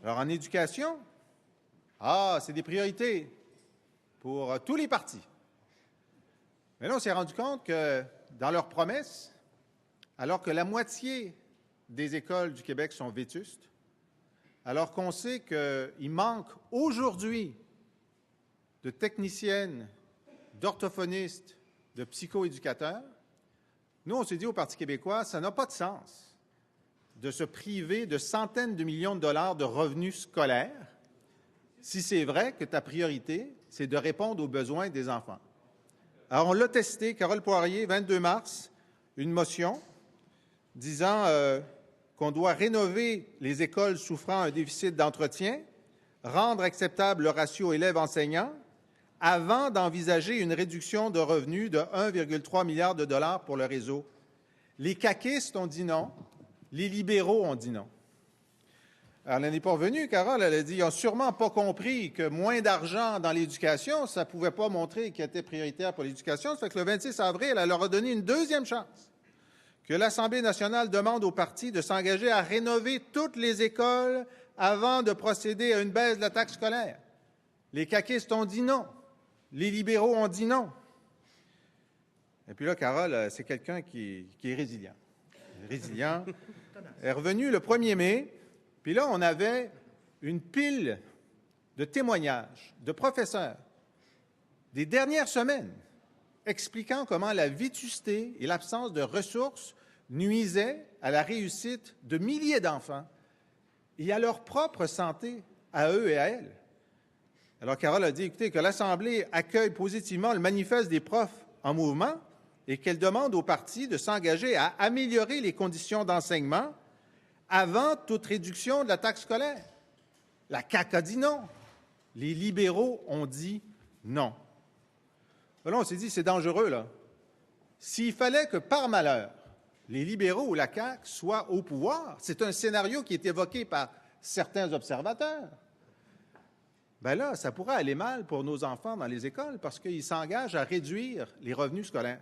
Alors, en éducation, c'est des priorités pour tous les partis. Mais là, on s'est rendu compte que dans leurs promesses, alors que la moitié des écoles du Québec sont vétustes, alors qu'on sait qu'il manque aujourd'hui de techniciennes, d'orthophonistes, de psychoéducateurs, nous, on s'est dit au Parti québécois, ça n'a pas de sens de se priver de centaines de millions de dollars de revenus scolaires si c'est vrai que ta priorité, c'est de répondre aux besoins des enfants. Alors, on l'a testé, Carole Poirier, 22 mars, une motion disant qu'on doit rénover les écoles souffrant d'un déficit d'entretien, rendre acceptable le ratio élèves-enseignants, avant d'envisager une réduction de revenus de 1,3 milliard de dollars pour le réseau. Les caquistes ont dit non, les libéraux ont dit non. Alors, l'année pas revenue, Carole, elle a dit, ils n'ont sûrement pas compris que moins d'argent dans l'éducation, ça ne pouvait pas montrer qu'il était prioritaire pour l'éducation. Ça fait que le 26 avril, elle leur a donné une deuxième chance, que l'Assemblée nationale demande aux partis de s'engager à rénover toutes les écoles avant de procéder à une baisse de la taxe scolaire. Les caquistes ont dit non. Les libéraux ont dit non. Et puis là, Carole, c'est quelqu'un qui est résilient. Résilient. Elle est revenue le 1er mai. Puis là, on avait une pile de témoignages de professeurs des dernières semaines expliquant comment la vétusté et l'absence de ressources nuisaient à la réussite de milliers d'enfants et à leur propre santé, à eux et à elles. Alors, Carole a dit, écoutez, que l'Assemblée accueille positivement le manifeste des profs en mouvement et qu'elle demande aux partis de s'engager à améliorer les conditions d'enseignement avant toute réduction de la taxe scolaire. La CAQ a dit non. Les libéraux ont dit non. Là, on s'est dit, c'est dangereux, là. S'il fallait que, par malheur, les libéraux ou la CAQ soient au pouvoir, c'est un scénario qui est évoqué par certains observateurs, bien là, ça pourrait aller mal pour nos enfants dans les écoles parce qu'ils s'engagent à réduire les revenus scolaires.